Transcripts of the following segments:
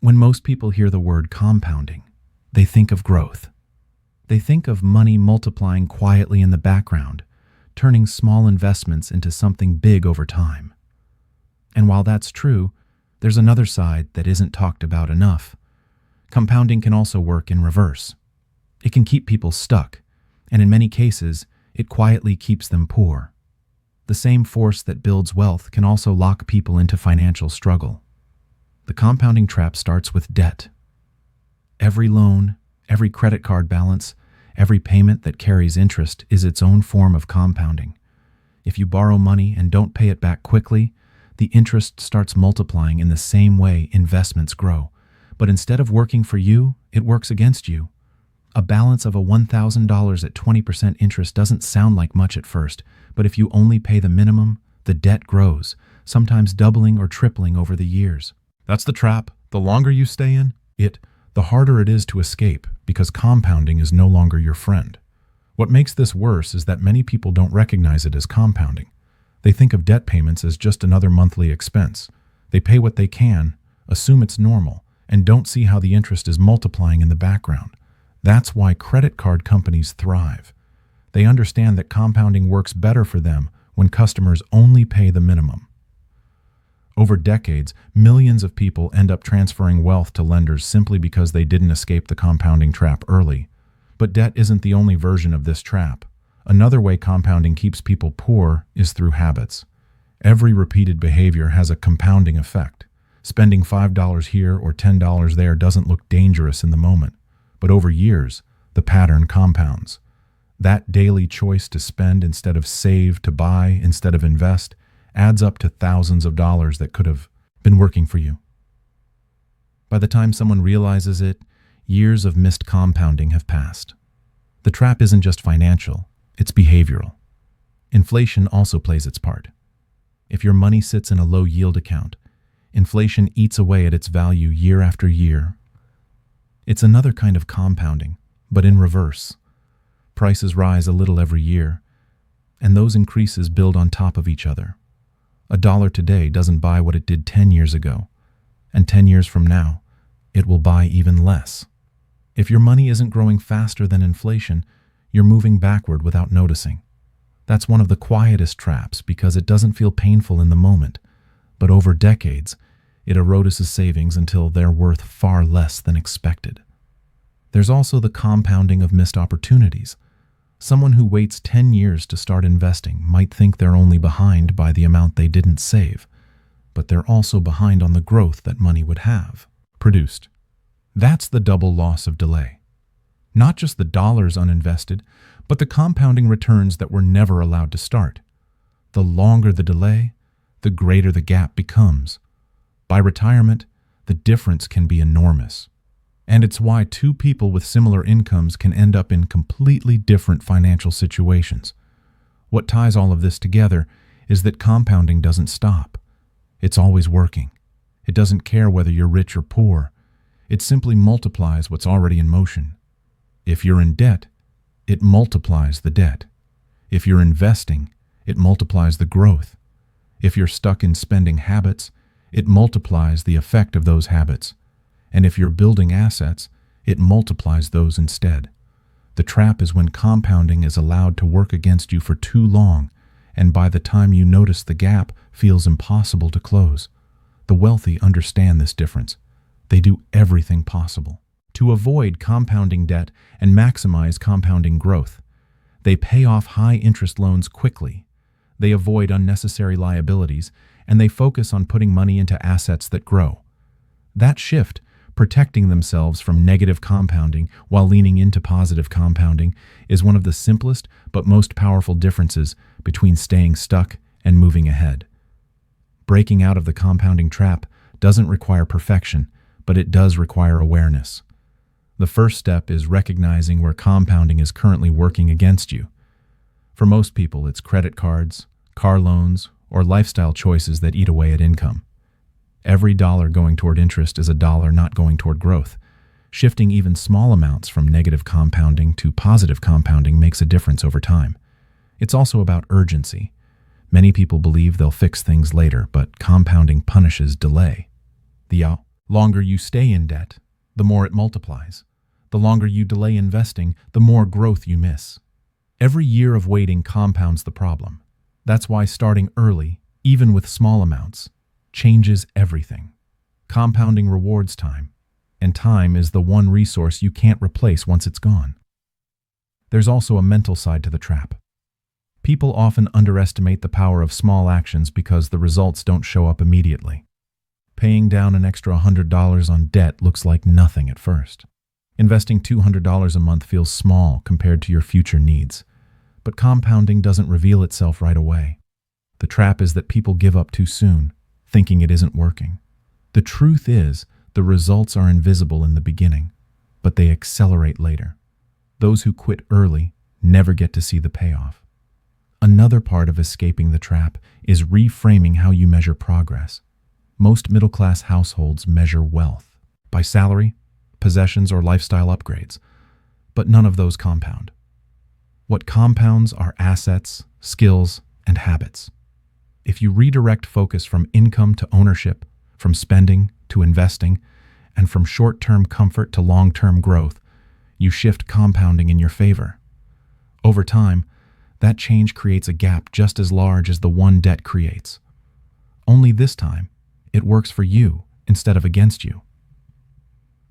When most people hear the word compounding, they think of growth. They think of money multiplying quietly in the background, turning small investments into something big over time. And while that's true, there's another side that isn't talked about enough. Compounding can also work in reverse. It can keep people stuck, and in many cases, it quietly keeps them poor. The same force that builds wealth can also lock people into financial struggle. The compounding trap starts with debt. Every loan, every credit card balance, every payment that carries interest is its own form of compounding. If you borrow money and don't pay it back quickly, the interest starts multiplying in the same way investments grow. But instead of working for you, it works against you. A balance of $1,000 at 20% interest doesn't sound like much at first, but if you only pay the minimum, the debt grows, sometimes doubling or tripling over the years. That's the trap. The longer you stay in it, the harder it is to escape, because compounding is no longer your friend. What makes this worse is that many people don't recognize it as compounding. They think of debt payments as just another monthly expense. They pay what they can, assume it's normal, and don't see how the interest is multiplying in the background. That's why credit card companies thrive. They understand that compounding works better for them when customers only pay the minimum. Over decades, millions of people end up transferring wealth to lenders simply because they didn't escape the compounding trap early. But debt isn't the only version of this trap. Another way compounding keeps people poor is through habits. Every repeated behavior has a compounding effect. Spending $5 here or $10 there doesn't look dangerous in the moment, but over years, the pattern compounds. That daily choice to spend instead of save, to buy instead of invest, adds up to thousands of dollars that could have been working for you. By the time someone realizes it, years of missed compounding have passed. The trap isn't just financial, it's behavioral. Inflation also plays its part. If your money sits in a low-yield account, inflation eats away at its value year after year. It's another kind of compounding, but in reverse. Prices rise a little every year, and those increases build on top of each other. $1 today doesn't buy what it did 10 years ago, and 10 years from now, it will buy even less. If your money isn't growing faster than inflation, you're moving backward without noticing. That's one of the quietest traps because it doesn't feel painful in the moment, but over decades, it erodes savings until they're worth far less than expected. There's also the compounding of missed opportunities. Someone who waits 10 years to start investing might think they're only behind by the amount they didn't save, but they're also behind on the growth that money would have produced. That's the double loss of delay. Not just the dollars uninvested, but the compounding returns that were never allowed to start. The longer the delay, the greater the gap becomes. By retirement, the difference can be enormous. And it's why two people with similar incomes can end up in completely different financial situations. What ties all of this together is that compounding doesn't stop. It's always working. It doesn't care whether you're rich or poor. It simply multiplies what's already in motion. If you're in debt, it multiplies the debt. If you're investing, it multiplies the growth. If you're stuck in spending habits, it multiplies the effect of those habits. And if you're building assets, it multiplies those instead. The trap is when compounding is allowed to work against you for too long, and by the time you notice the gap feels impossible to close. The wealthy understand this difference. They do everything possible to avoid compounding debt and maximize compounding growth. They pay off high-interest loans quickly. They avoid unnecessary liabilities, and they focus on putting money into assets that grow. That shift, protecting themselves from negative compounding while leaning into positive compounding, is one of the simplest but most powerful differences between staying stuck and moving ahead. Breaking out of the compounding trap doesn't require perfection, but it does require awareness. The first step is recognizing where compounding is currently working against you. For most people, it's credit cards, car loans, or lifestyle choices that eat away at income. Every dollar going toward interest is a dollar not going toward growth. Shifting even small amounts from negative compounding to positive compounding makes a difference over time. It's also about urgency. Many people believe they'll fix things later, but compounding punishes delay. The Longer you stay in debt, the more it multiplies. The longer you delay investing, the more growth you miss. Every year of waiting compounds the problem. That's why starting early, even with small amounts, changes everything. Compounding rewards time, and time is the one resource you can't replace once it's gone. There's also a mental side to the trap. People often underestimate the power of small actions because the results don't show up immediately. Paying down an extra $100 on debt looks like nothing at first. Investing $200 a month feels small compared to your future needs. But compounding doesn't reveal itself right away. The trap is that people give up too soon, thinking it isn't working. The truth is, the results are invisible in the beginning, but they accelerate later. Those who quit early never get to see the payoff. Another part of escaping the trap is reframing how you measure progress. Most middle-class households measure wealth by salary, possessions, or lifestyle upgrades, but none of those compound. What compounds are assets, skills, and habits. If you redirect focus from income to ownership, from spending to investing, and from short-term comfort to long-term growth, you shift compounding in your favor. Over time, that change creates a gap just as large as the one debt creates. Only this time, it works for you instead of against you.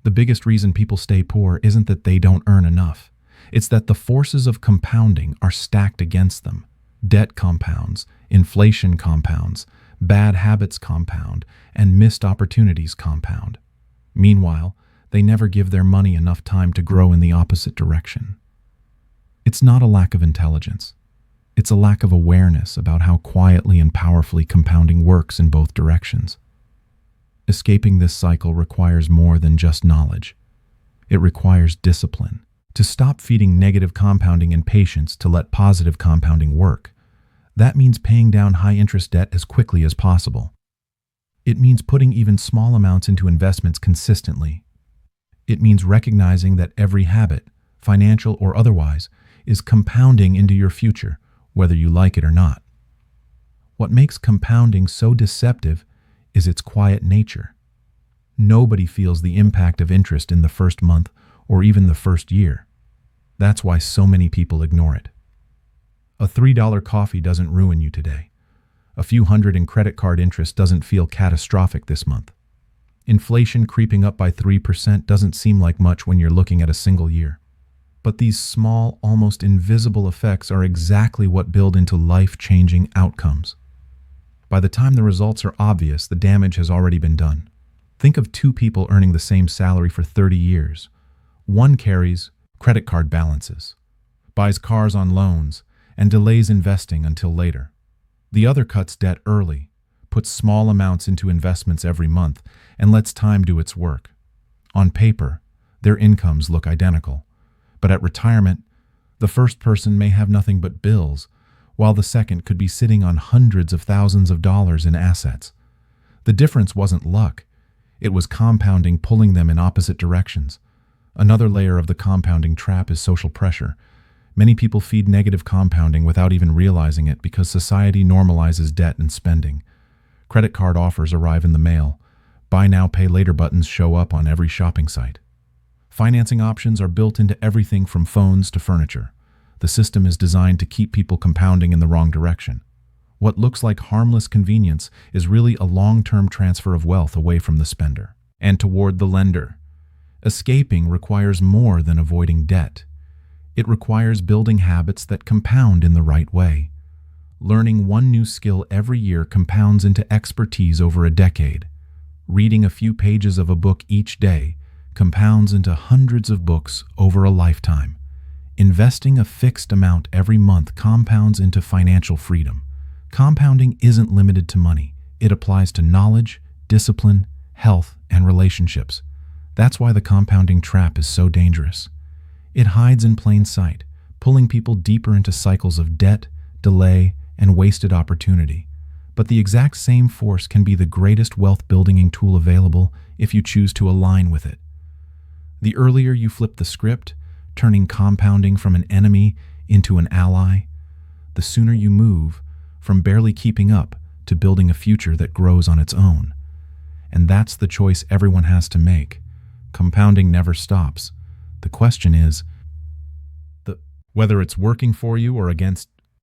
The biggest reason people stay poor isn't that they don't earn enough. It's that the forces of compounding are stacked against them. Debt compounds, inflation compounds, bad habits compound, and missed opportunities compound. Meanwhile, they never give their money enough time to grow in the opposite direction. It's not a lack of intelligence. It's a lack of awareness about how quietly and powerfully compounding works in both directions. Escaping this cycle requires more than just knowledge. It requires discipline. To stop feeding negative compounding and patience to let positive compounding work. That means paying down high-interest debt as quickly as possible. It means putting even small amounts into investments consistently. It means recognizing that every habit, financial or otherwise, is compounding into your future, whether you like it or not. What makes compounding so deceptive is its quiet nature. Nobody feels the impact of interest in the first month or even the first year. That's why so many people ignore it. A $3 coffee doesn't ruin you today. A few hundred in credit card interest doesn't feel catastrophic this month. Inflation creeping up by 3% doesn't seem like much when you're looking at a single year. But these small, almost invisible effects are exactly what build into life-changing outcomes. By the time the results are obvious, the damage has already been done. Think of two people earning the same salary for 30 years. One carries credit card balances, buys cars on loans, and delays investing until later. The other cuts debt early, puts small amounts into investments every month, and lets time do its work. On paper, their incomes look identical. But at retirement, the first person may have nothing but bills, while the second could be sitting on hundreds of thousands of dollars in assets. The difference wasn't luck. It was compounding pulling them in opposite directions. Another layer of the compounding trap is social pressure. Many people feed negative compounding without even realizing it because society normalizes debt and spending. Credit card offers arrive in the mail. Buy now, pay later buttons show up on every shopping site. Financing options are built into everything from phones to furniture. The system is designed to keep people compounding in the wrong direction. What looks like harmless convenience is really a long-term transfer of wealth away from the spender and toward the lender. Escaping requires more than avoiding debt. It requires building habits that compound in the right way. Learning one new skill every year compounds into expertise over a decade. Reading a few pages of a book each day compounds into hundreds of books over a lifetime. Investing a fixed amount every month compounds into financial freedom. Compounding isn't limited to money. It applies to knowledge, discipline, health, and relationships. That's why the compounding trap is so dangerous. It hides in plain sight, pulling people deeper into cycles of debt, delay, and wasted opportunity. But the exact same force can be the greatest wealth-building tool available if you choose to align with it. The earlier you flip the script, turning compounding from an enemy into an ally, the sooner you move from barely keeping up to building a future that grows on its own. And that's the choice everyone has to make. Compounding never stops. The question is, whether it's working for you or against